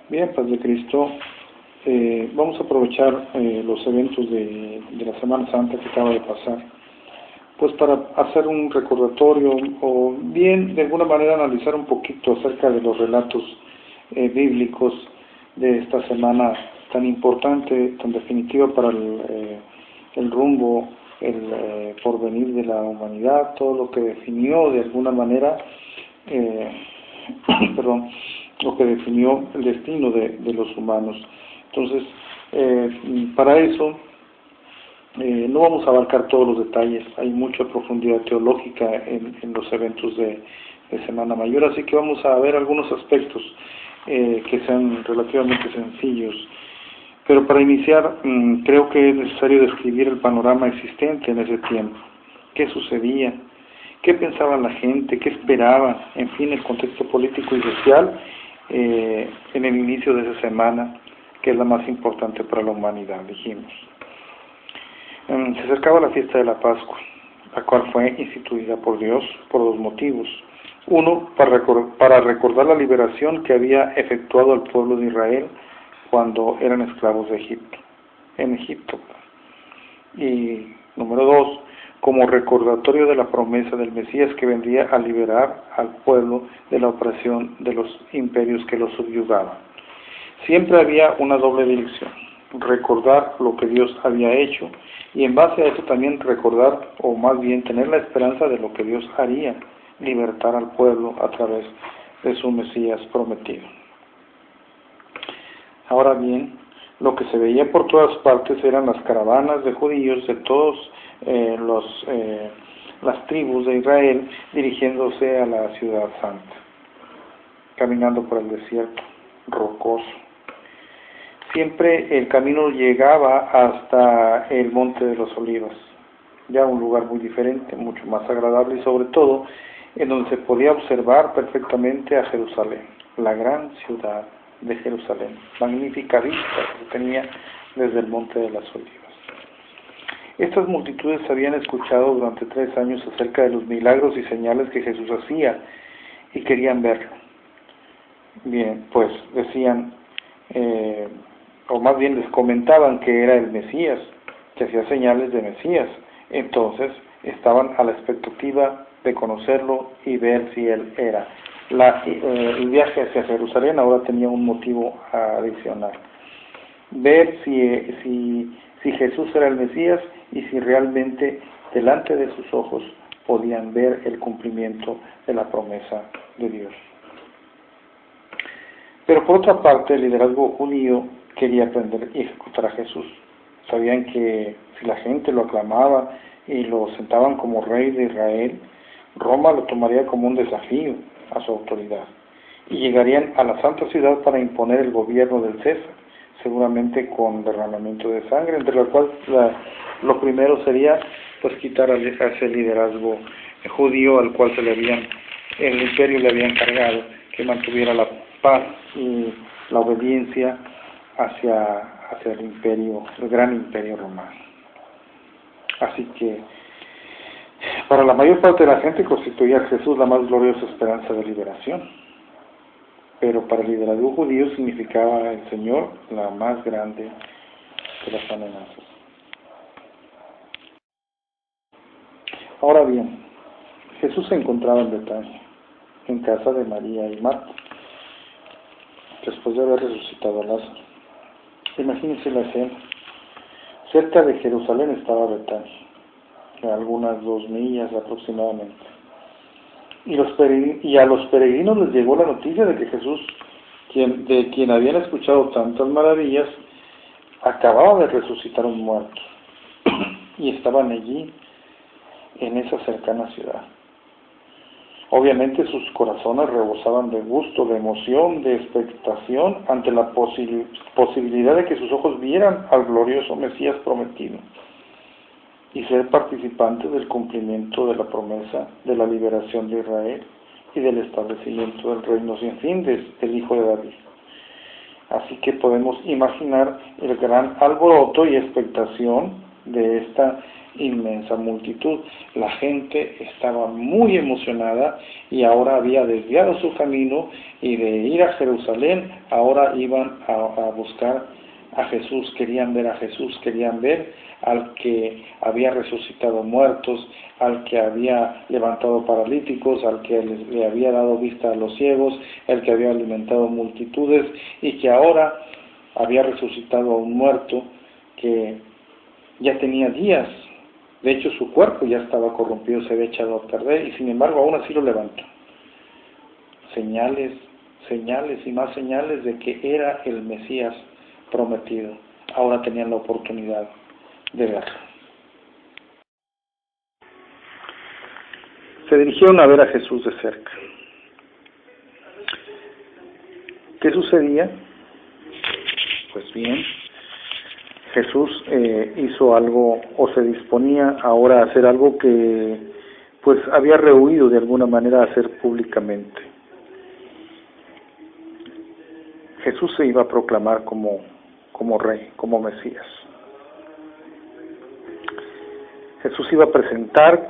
Bien, paz de Cristo. Vamos a aprovechar los eventos de la Semana Santa que acaba de pasar, pues para hacer un recordatorio o bien de alguna manera analizar un poquito acerca de los relatos bíblicos de esta semana tan importante, tan definitiva para el rumbo, el porvenir de la humanidad, todo lo que definió de alguna manera lo que definió el destino de los humanos. Entonces, para eso no vamos a abarcar todos los detalles, hay mucha profundidad teológica en los eventos de Semana Mayor, así que vamos a ver algunos aspectos que sean relativamente sencillos. Pero para iniciar, creo que es necesario describir el panorama existente en ese tiempo. ¿Qué sucedía? ¿Qué pensaba la gente? ¿Qué esperaba? En fin, el contexto político y social en el inicio de esa semana, que es la más importante para la humanidad, dijimos. Se acercaba la fiesta de la Pascua, la cual fue instituida por Dios por dos motivos. Uno, para recordar la liberación que había efectuado el pueblo de Israel cuando eran esclavos en Egipto. Y número dos, como recordatorio de la promesa del Mesías que vendría a liberar al pueblo de la opresión de los imperios que los subyugaban. Siempre había una doble dirección: recordar lo que Dios había hecho y en base a eso también recordar, o más bien tener la esperanza de lo que Dios haría, libertar al pueblo a través de su Mesías prometido. Ahora bien, lo que se veía por todas partes eran las caravanas de judíos de todas las tribus de Israel dirigiéndose a la ciudad santa, caminando por el desierto rocoso. Siempre el camino llegaba hasta el Monte de los Olivos, ya un lugar muy diferente, mucho más agradable y sobre todo en donde se podía observar perfectamente a Jerusalén, la gran ciudad de Jerusalén, magnífica vista que tenía desde el Monte de las Olivas. Estas multitudes habían escuchado durante 3 años acerca de los milagros y señales que Jesús hacía y querían verlo. Bien, pues decían, o más bien les comentaban que era el Mesías, que hacía señales de Mesías. Entonces estaban a la expectativa de conocerlo y ver si él era. El viaje hacia Jerusalén ahora tenía un motivo adicional: ver si Jesús era el Mesías y si realmente delante de sus ojos podían ver el cumplimiento de la promesa de Dios. Pero por otra parte, el liderazgo judío quería aprender y ejecutar a Jesús. Sabían que si la gente lo aclamaba y lo sentaban como rey de Israel, Roma lo tomaría como un desafío a su autoridad y llegarían a la santa ciudad para imponer el gobierno del César, seguramente con derramamiento de sangre, entre lo cual lo primero sería pues quitar a ese liderazgo judío al cual el imperio le había encargado que mantuviera la paz y la obediencia hacia el imperio, el gran imperio romano. Así que para la mayor parte de la gente constituía a Jesús la más gloriosa esperanza de liberación, pero para el liderazgo judío significaba el Señor la más grande de las amenazas. Ahora bien, Jesús se encontraba en Betania, en casa de María y Marta, después de haber resucitado a Lázaro. Imagínense la escena. Cerca de Jerusalén estaba Betania, a algunas 2 millas aproximadamente. Y a los peregrinos les llegó la noticia de que Jesús, de quien habían escuchado tantas maravillas, acababa de resucitar un muerto. Y estaban allí, en esa cercana ciudad. Obviamente sus corazones rebosaban de gusto, de emoción, de expectación ante la posibilidad de que sus ojos vieran al glorioso Mesías prometido y ser participantes del cumplimiento de la promesa de la liberación de Israel y del establecimiento del reino sin fin del Hijo de David. Así que podemos imaginar el gran alboroto y expectación de esta inmensa multitud. La gente estaba muy emocionada y ahora había desviado su camino, y de ir a Jerusalén ahora iban a buscar a Jesús, querían ver a Jesús, querían ver al que había resucitado muertos, al que había levantado paralíticos, al que le había dado vista a los ciegos, el que había alimentado multitudes y que ahora había resucitado a un muerto que ya tenía días. De hecho, su cuerpo ya estaba corrompido, se había echado a perder, y sin embargo aún así lo levantó. Señales, señales y más señales de que era el Mesías prometido. Ahora tenían la oportunidad de verlo. Se dirigieron a ver a Jesús de cerca. ¿Qué sucedía? Pues bien, Jesús hizo algo, o se disponía ahora a hacer algo que pues había rehuido de alguna manera a hacer públicamente. Jesús se iba a proclamar como rey, como Mesías. Jesús iba a presentar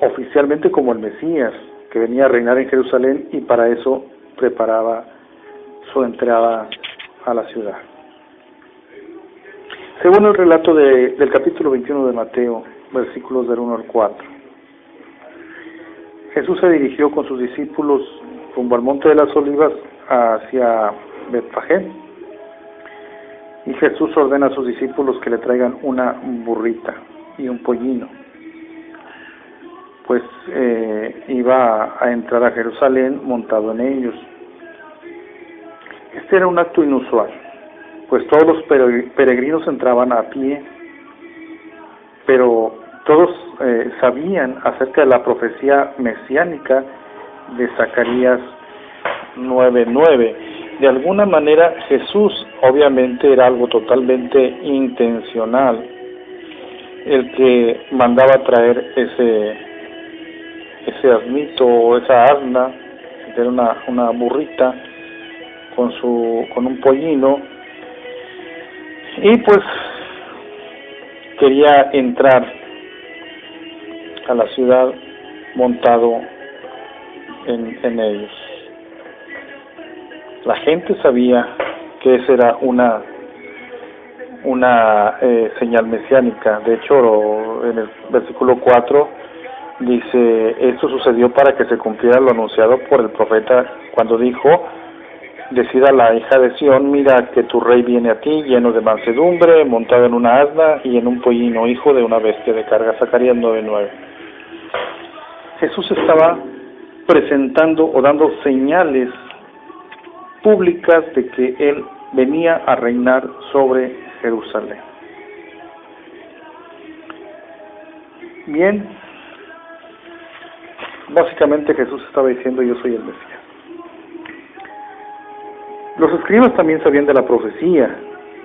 oficialmente como el Mesías, que venía a reinar en Jerusalén, y para eso preparaba su entrada a la ciudad. Según el relato del capítulo 21 de Mateo, versículos del 1 al 4, Jesús se dirigió con sus discípulos rumbo al Monte de las Olivas hacia Betfagé, y Jesús ordena a sus discípulos que le traigan una burrita y un pollino, pues iba a entrar a Jerusalén montado en ellos. Este era un acto inusual, pues todos los peregrinos entraban a pie, pero todos sabían acerca de la profecía mesiánica de Zacarías 9:9. De alguna manera Jesús obviamente era algo totalmente intencional, el que mandaba traer ese asnito o esa asna, era una burrita con un pollino, y pues quería entrar a la ciudad montado en ellos. La gente sabía que esa era una señal mesiánica. De hecho, en el versículo 4 dice: esto sucedió para que se cumpliera lo anunciado por el profeta cuando dijo: decida la hija de Sión, mira que tu rey viene a ti, lleno de mansedumbre, montado en una asna y en un pollino, hijo de una bestia de carga. Zacarías 9:9. Jesús estaba presentando o dando señales públicas de que Él venía a reinar sobre Jerusalén. Bien, básicamente Jesús estaba diciendo: yo soy el Mesías. Los escribas también sabían de la profecía.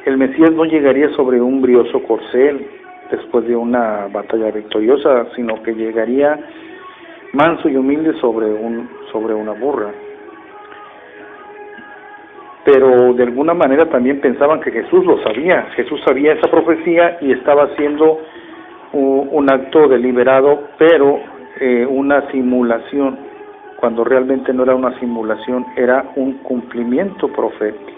El Mesías no llegaría sobre un brioso corcel después de una batalla victoriosa, sino que llegaría manso y humilde sobre una burra. Pero de alguna manera también pensaban que Jesús lo sabía. Jesús sabía esa profecía y estaba haciendo un acto deliberado, pero una simulación, cuando realmente no era una simulación, era un cumplimiento profético.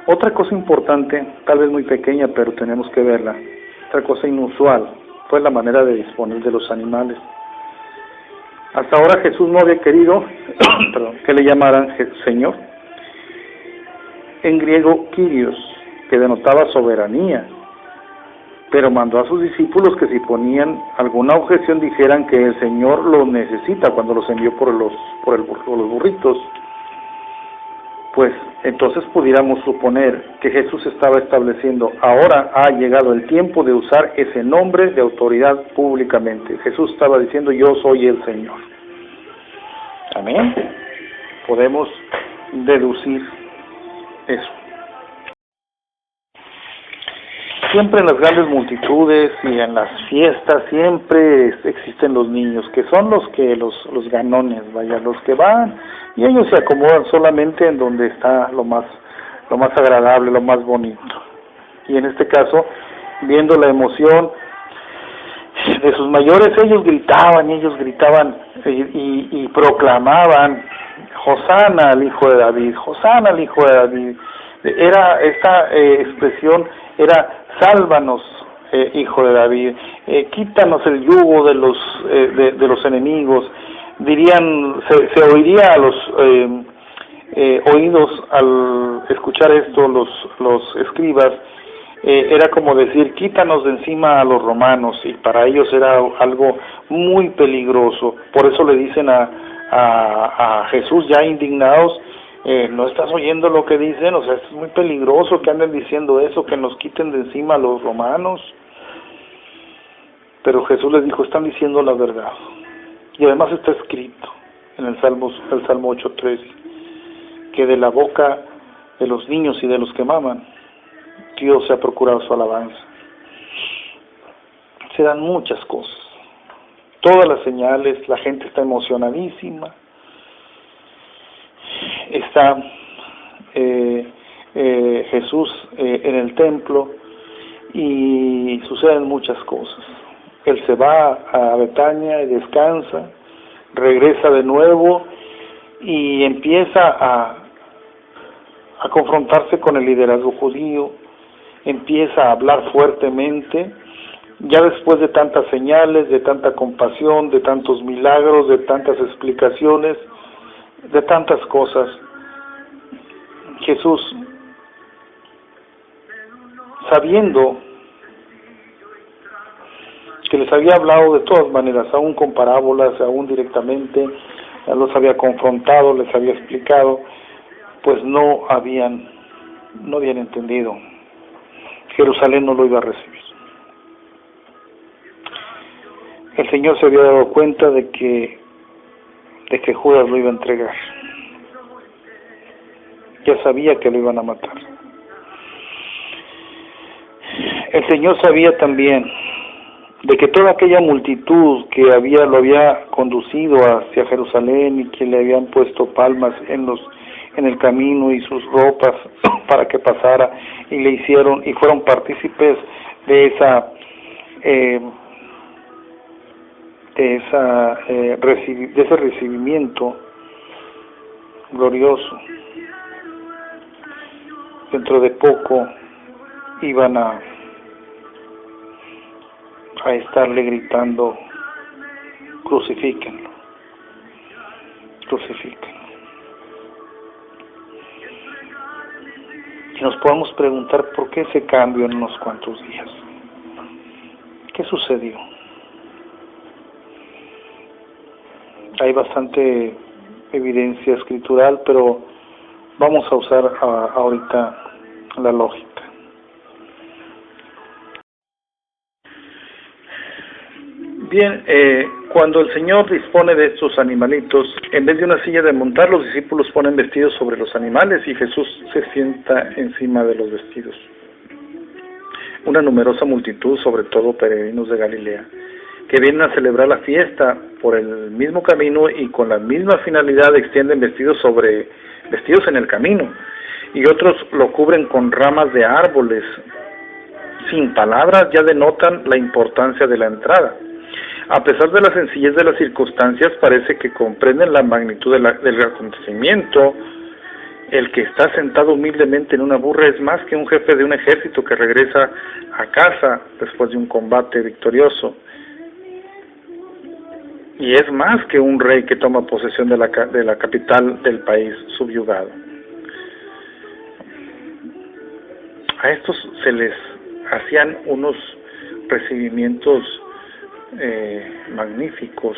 Otra cosa importante, tal vez muy pequeña, pero tenemos que verla, otra cosa inusual, fue la manera de disponer de los animales. Hasta ahora Jesús no había querido que le llamaran Señor. En griego, Kyrios, que denotaba soberanía, pero mandó a sus discípulos que si ponían alguna objeción dijeran que el Señor los necesita cuando los envió por los burritos. Pues entonces pudiéramos suponer que Jesús estaba estableciendo: ahora ha llegado el tiempo de usar ese nombre de autoridad públicamente. Jesús estaba diciendo: yo soy el Señor. Amén. Podemos deducir eso. Siempre en las grandes multitudes y en las fiestas siempre existen los niños, que son los ganones, los que van y ellos se acomodan solamente en donde está lo más agradable, lo más bonito. Y en este caso viendo la emoción de sus mayores, ellos gritaban y proclamaban: Hosana al Hijo de David, Hosana al Hijo de David. Esta expresión era: sálvanos, Hijo de David, quítanos el yugo de los enemigos. Dirían, se oiría a los oídos al escuchar esto los escribas. Era como decir: quítanos de encima a los romanos, y para ellos era algo muy peligroso. Por eso le dicen a Jesús, ya indignados: ¿no estás oyendo lo que dicen? O sea, es muy peligroso que anden diciendo eso, que nos quiten de encima a los romanos. Pero Jesús les dijo: están diciendo la verdad. Y además está escrito en el Salmo 8:13, que de la boca de los niños y de los que maman, Dios se ha procurado su alabanza. Se dan muchas cosas, todas las señales, la gente está emocionadísima, está Jesús en el templo, y suceden muchas cosas. Él se va a Betania y descansa, regresa de nuevo y empieza a confrontarse con el liderazgo judío, empieza a hablar fuertemente, ya después de tantas señales, de tanta compasión, de tantos milagros, de tantas explicaciones, de tantas cosas. Jesús, sabiendo que les había hablado de todas maneras, aún con parábolas, aún directamente, los había confrontado, les había explicado, pues no habían entendido. Jerusalén no lo iba a recibir. El Señor se había dado cuenta de que Judas lo iba a entregar. Ya sabía que lo iban a matar. El Señor sabía también de que toda aquella multitud que lo había conducido hacia Jerusalén y que le habían puesto palmas en el camino y sus ropas para que pasara, y le hicieron y fueron partícipes de ese recibimiento glorioso. Dentro de poco iban a estarle gritando: crucifíquenlo, crucifíquenlo. Y nos podemos preguntar: ¿por qué ese cambio en unos cuantos días? ¿Qué sucedió? Hay bastante evidencia escritural, pero vamos a usar ahorita la lógica. Bien, cuando el Señor dispone de estos animalitos, en vez de una silla de montar, los discípulos ponen vestidos sobre los animales y Jesús se sienta encima de los vestidos. Una numerosa multitud, sobre todo peregrinos de Galilea, que vienen a celebrar la fiesta por el mismo camino y con la misma finalidad, extienden vestidos en el camino, y otros lo cubren con ramas de árboles. Sin palabras ya denotan la importancia de la entrada. A pesar de la sencillez de las circunstancias, parece que comprenden la magnitud del acontecimiento. El que está sentado humildemente en una burra es más que un jefe de un ejército que regresa a casa después de un combate victorioso. Y es más que un rey que toma posesión de la capital del país subyugado. A estos se les hacían unos recibimientos magníficos,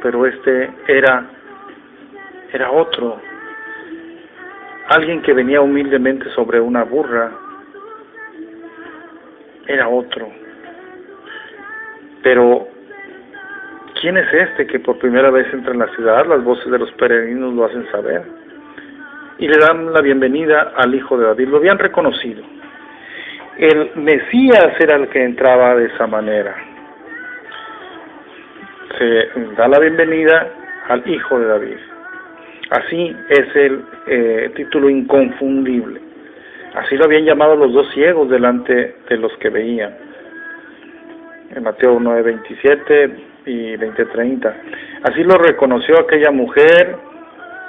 pero este era otro, alguien que venía humildemente sobre una burra, era otro. Pero ¿quién es este que por primera vez entra en la ciudad? Las voces de los peregrinos lo hacen saber y le dan la bienvenida al Hijo de David. Lo habían reconocido. El Mesías era el que entraba de esa manera. Se da la bienvenida al Hijo de David. Así es el título inconfundible. Así lo habían llamado los dos ciegos delante de los que veían. En Mateo 9:27 y 20:30. Así lo reconoció aquella mujer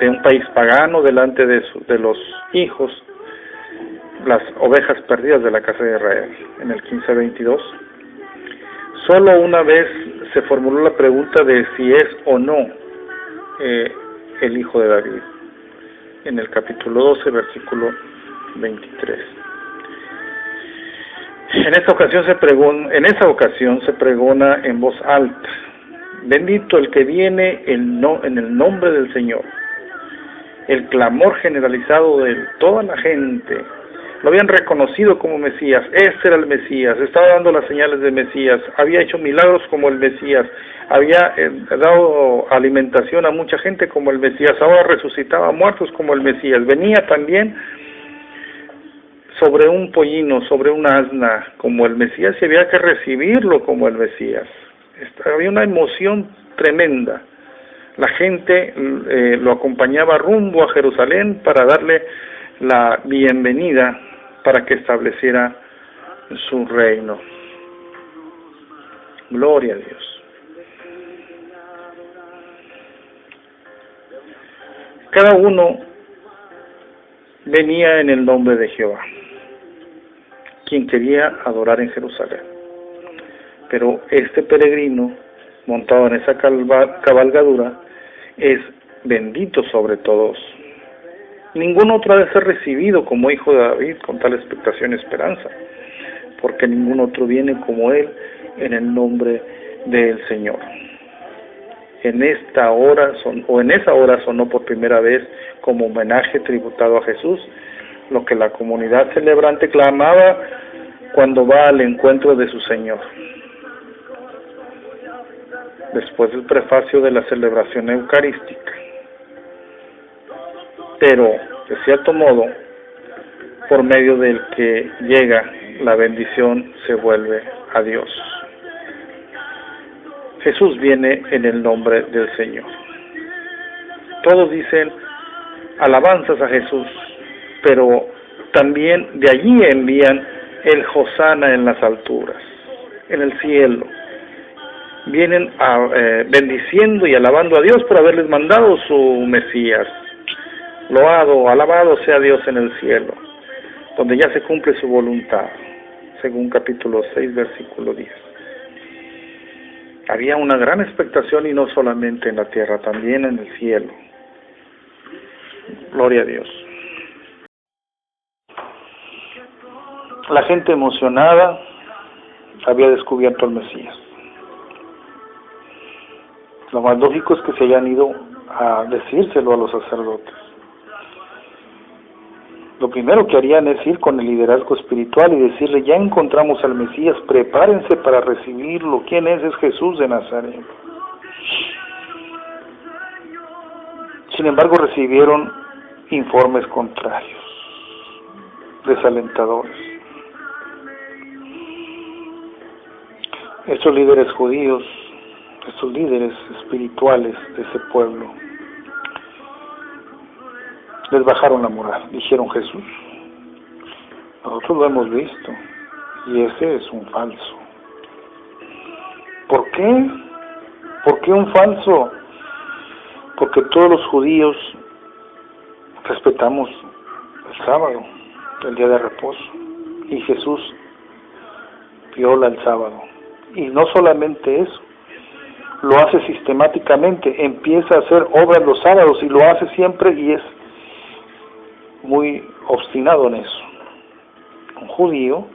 de un país pagano delante de los hijos, las ovejas perdidas de la casa de Israel, en el 15:22. Solo una vez se formuló la pregunta de si es o no el hijo de David, en el capítulo 12, versículo 23. En esa ocasión se pregona en voz alta: bendito el que viene en el nombre del Señor. El clamor generalizado de toda la gente. Lo habían reconocido como Mesías. Este era el Mesías, estaba dando las señales de Mesías, había hecho milagros como el Mesías, había dado alimentación a mucha gente como el Mesías, ahora resucitaba muertos como el Mesías. Venía también sobre un pollino, sobre un asna, como el Mesías, y había que recibirlo como el Mesías. Había una emoción tremenda. La gente lo acompañaba rumbo a Jerusalén para darle la bienvenida para que estableciera su reino. Gloria a Dios. Cada uno venía en el nombre de Jehová, quien quería adorar en Jerusalén. Pero este peregrino, montado en esa cabalgadura, es bendito sobre todos. Ningún otro ha de ser recibido como hijo de David con tal expectación y esperanza, porque ningún otro viene como él en el nombre del Señor. En esa hora sonó por primera vez, como homenaje tributado a Jesús, lo que la comunidad celebrante clamaba cuando va al encuentro de su Señor. Después del prefacio de la celebración eucarística. Pero, de cierto modo, por medio del que llega la bendición, se vuelve a Dios. Jesús viene en el nombre del Señor. Todos dicen alabanzas a Jesús, pero también de allí envían el Hosana en las alturas, en el cielo. Vienen bendiciendo y alabando a Dios por haberles mandado su Mesías. Loado, alabado sea Dios en el cielo, donde ya se cumple su voluntad, según capítulo 6, versículo 10. Había una gran expectación, y no solamente en la tierra, también en el cielo. Gloria a Dios. La gente emocionada había descubierto al Mesías. Lo más lógico es que se hayan ido a decírselo a los sacerdotes. Lo primero que harían es ir con el liderazgo espiritual y decirle: ya encontramos al Mesías, prepárense para recibirlo. ¿Quién es? Es Jesús de Nazaret. Sin embargo, recibieron informes contrarios, desalentadores. Estos líderes judíos, estos líderes espirituales de ese pueblo, les bajaron la moral. Dijeron: Jesús, nosotros lo hemos visto, y ese es un falso. ¿Por qué? ¿Por qué un falso? Porque todos los judíos respetamos el sábado, el día de reposo, y Jesús viola el sábado. Y no solamente eso, lo hace sistemáticamente, empieza a hacer obras los sábados, y lo hace siempre, y es muy obstinado en eso. Un judío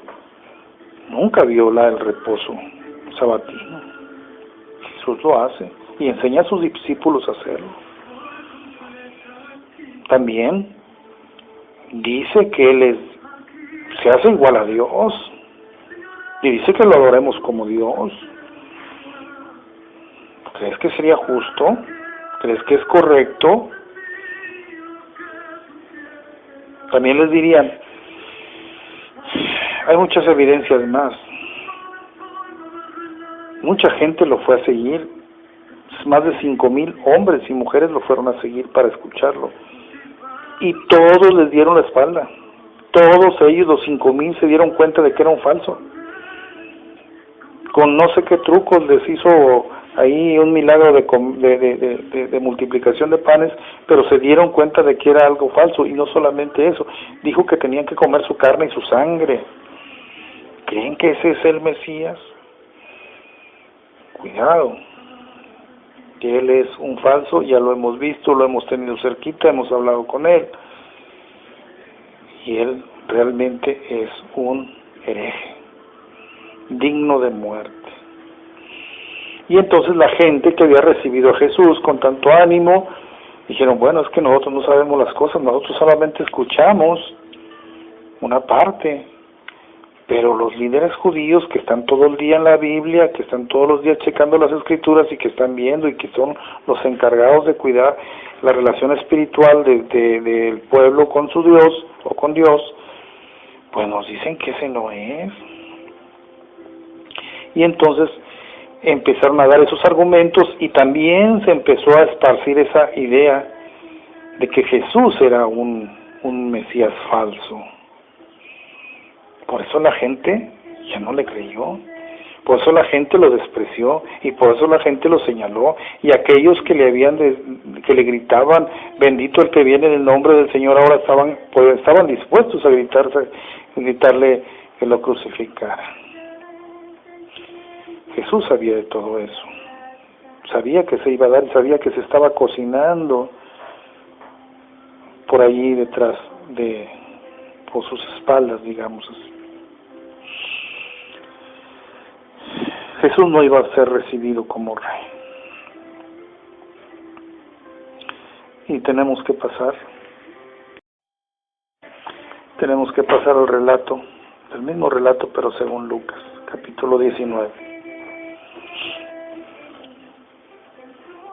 nunca viola el reposo sabatino. Jesús lo hace y enseña a sus discípulos a hacerlo. También dice que Él se hace igual a Dios, y dice que lo adoremos como Dios. ¿Crees que sería justo? ¿Crees que es correcto? También les dirían: hay muchas evidencias más. Mucha gente lo fue a seguir. Más de 5,000 hombres y mujeres lo fueron a seguir para escucharlo. Y todos les dieron la espalda. Todos ellos, los 5,000, se dieron cuenta de que era un falso. Con no sé qué trucos les hizo ahí un milagro de multiplicación de panes, pero se dieron cuenta de que era algo falso. Y no solamente eso, dijo que tenían que comer su carne y su sangre. ¿Creen que ese es el Mesías? Cuidado, que él es un falso, ya lo hemos visto, lo hemos tenido cerquita, hemos hablado con él, y él realmente es un hereje, digno de muerte. Y entonces la gente que había recibido a Jesús con tanto ánimo, dijeron, bueno, es que nosotros no sabemos las cosas, nosotros solamente escuchamos una parte. Pero los líderes judíos que están todo el día en la Biblia, que están todos los días checando las escrituras y que están viendo y que son los encargados de cuidar la relación espiritual del pueblo con su Dios o con Dios, pues nos dicen que ese no es. Y entonces empezaron a dar esos argumentos y también se empezó a esparcir esa idea de que Jesús era un Mesías falso. Por eso la gente ya no le creyó, por eso la gente lo despreció y por eso la gente lo señaló, y aquellos que que le gritaban bendito el que viene en el nombre del Señor ahora estaban dispuestos a gritarle que lo crucificara. Jesús sabía de todo eso, sabía que se iba a dar, sabía que se estaba cocinando por allí detrás por sus espaldas, digamos así. Jesús no iba a ser recibido como rey. Y tenemos que pasar al relato, el mismo relato pero según Lucas, capítulo 19.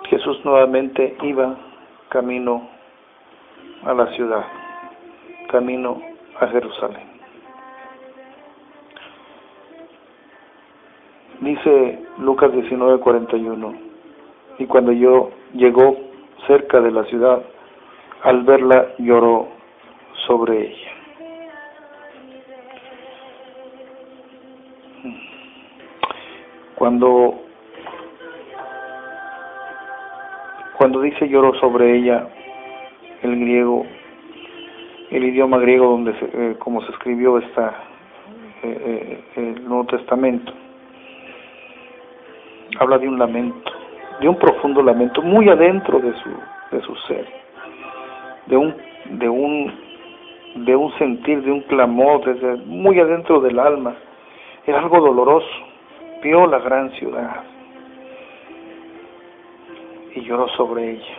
Jesús nuevamente iba camino a la ciudad, camino a Jerusalén. Dice Lucas 19:41, y cuando llegó cerca de la ciudad, al verla lloró sobre ella. Cuando dice lloró sobre ella, el idioma griego donde como se escribió el Nuevo Testamento, habla de un lamento, de un profundo lamento, muy adentro de su ser, de un sentir, de un clamor, desde muy adentro del alma. Era algo doloroso. Vio la gran ciudad y lloró sobre ella.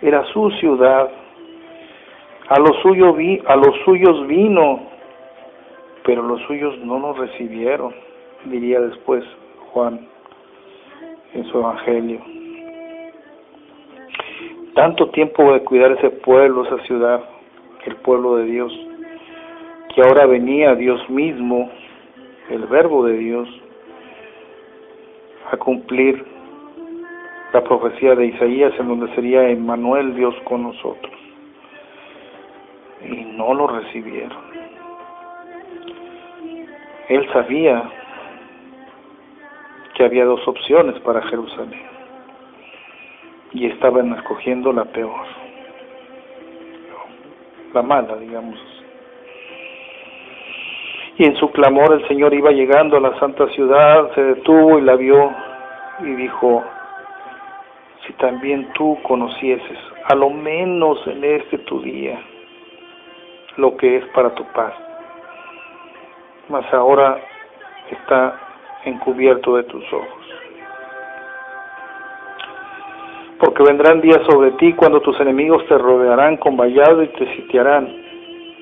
Era su ciudad, a los suyos vino, pero los suyos no nos recibieron, diría después Juan en su evangelio. Tanto tiempo de cuidar ese pueblo, esa ciudad, el pueblo de Dios, que ahora venía Dios mismo, el verbo de Dios, a cumplir la profecía de Isaías, en donde sería Emmanuel, Dios con nosotros. Y no lo recibieron. Él sabía que había dos opciones para Jerusalén, y estaban escogiendo la peor, la mala, digamos. Y en su clamor el Señor iba llegando a la santa ciudad, se detuvo y la vio y dijo: si también tú conocieses, a lo menos en este tu día, lo que es para tu paz, mas ahora está encubierto de tus ojos. Porque vendrán días sobre ti cuando tus enemigos te rodearán con vallado y te sitiarán,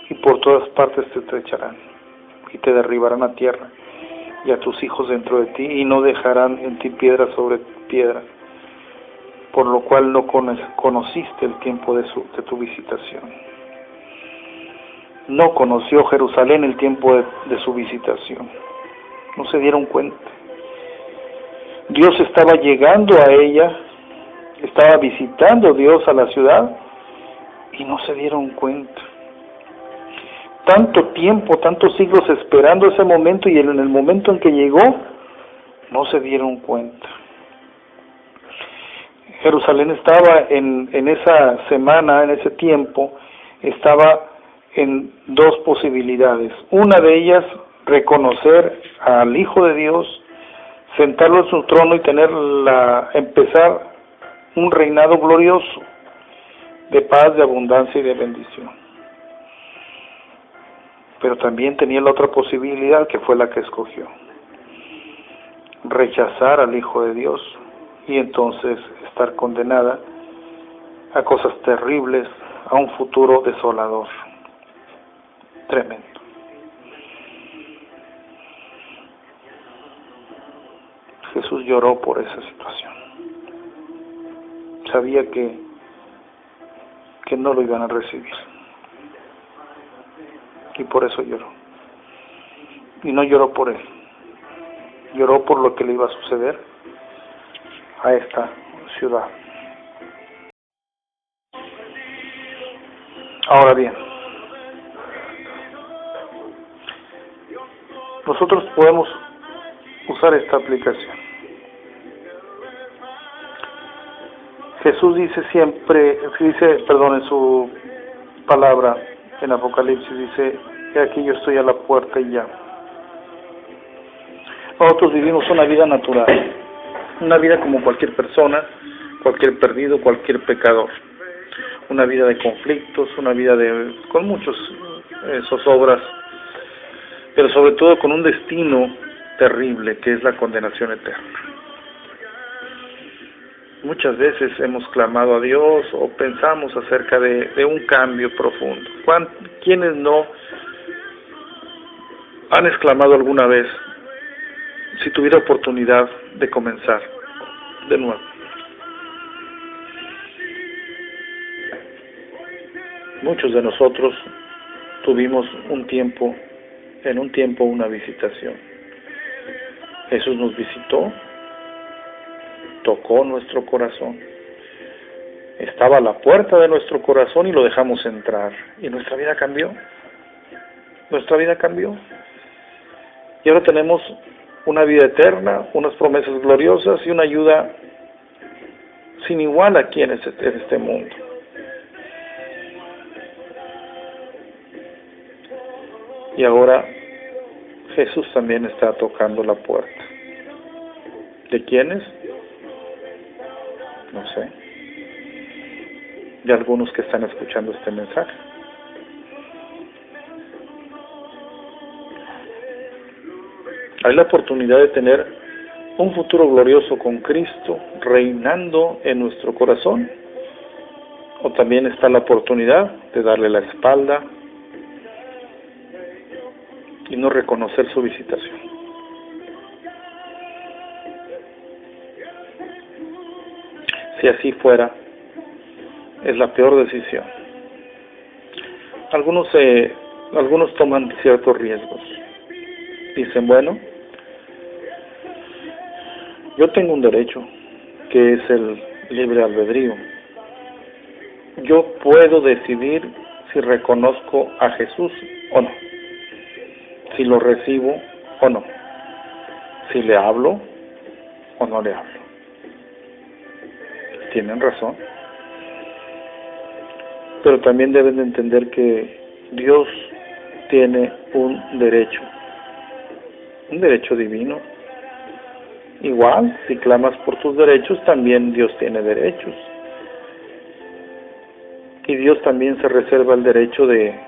y por todas partes te estrecharán, y te derribarán a tierra, y a tus hijos dentro de ti, y no dejarán en ti piedra sobre piedra, por lo cual no conociste el tiempo de tu visitación. No conoció Jerusalén el tiempo de su visitación. No se dieron cuenta. Dios estaba llegando a ella, estaba visitando Dios a la ciudad, y no se dieron cuenta. tanto tiempo, tantos siglos esperando ese momento, y en el momento en que llegó, no se dieron cuenta. Jerusalén estaba en esa semana, en ese tiempo, estaba en dos posibilidades. Una de ellas, reconocer al Hijo de Dios, sentarlo en su trono y empezar un reinado glorioso de paz, de abundancia y de bendición. Pero también tenía la otra posibilidad, que fue la que escogió: rechazar al Hijo de Dios y entonces estar condenada a cosas terribles, a un futuro desolador, tremendo. Jesús lloró por esa situación. Sabía que no lo iban a recibir, y por eso lloró. Y no lloró por él, lloró por lo que le iba a suceder a esta ciudad. Ahora bien, nosotros podemos usar esta aplicación. Jesús dice siempre, en su palabra en Apocalipsis, dice: "He aquí yo estoy a la puerta y llamo". Nosotros vivimos una vida natural, una vida como cualquier persona, cualquier perdido, cualquier pecador, una vida de conflictos, una vida con muchos zozobras, pero sobre todo con un destino terrible, que es la condenación eterna. Muchas veces hemos clamado a Dios o pensamos acerca de un cambio profundo. ¿Quiénes no han exclamado alguna vez, si tuviera oportunidad de comenzar de nuevo? Muchos de nosotros tuvimos en un tiempo una visitación. Jesús nos visitó, tocó nuestro corazón, estaba a la puerta de nuestro corazón y lo dejamos entrar, y nuestra vida cambió. Y ahora tenemos una vida eterna, unas promesas gloriosas y una ayuda sin igual aquí en este mundo. Y ahora Jesús también está tocando la puerta. ¿De quiénes? No sé. De algunos que están escuchando este mensaje. Hay la oportunidad de tener un futuro glorioso con Cristo reinando en nuestro corazón, o también está la oportunidad de darle la espalda y no reconocer su visitación. Si así fuera, es la peor decisión. Algunos toman ciertos riesgos. Dicen: bueno, yo tengo un derecho, que es el libre albedrío. Yo puedo decidir si reconozco a Jesús o no, si lo recibo o no, si le hablo o no le hablo. Tienen razón, pero también deben de entender que Dios tiene un derecho divino. Igual, si clamas por tus derechos, también Dios tiene derechos. Y Dios también se reserva el derecho de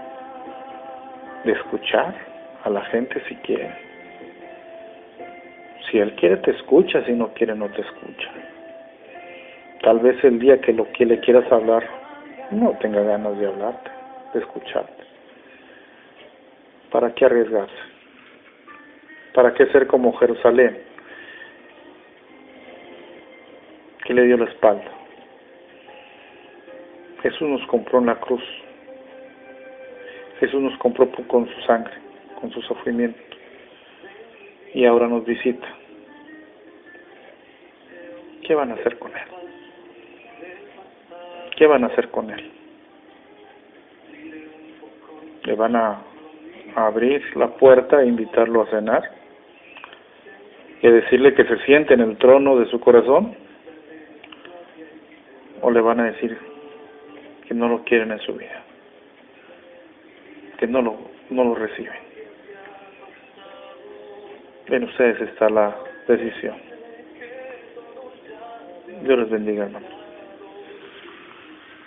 escuchar a la gente si quiere. Si Él quiere, te escucha; si no quiere, no te escucha. Tal vez el día que le quieras hablar, no tenga ganas de hablarte, de escucharte. ¿Para qué arriesgarse? ¿Para qué ser como Jerusalén, que le dio la espalda? Jesús nos compró en la cruz. Jesús nos compró con su sangre, con su sufrimiento, y ahora nos visita. ¿Qué van a hacer con Él? ¿Qué van a hacer con Él? ¿Le van a a abrir la puerta e invitarlo a cenar y a decirle que se siente en el trono de su corazón, o le van a decir que no lo quieren en su vida, que no lo reciben. En ustedes está la decisión. Dios les bendiga, hermano.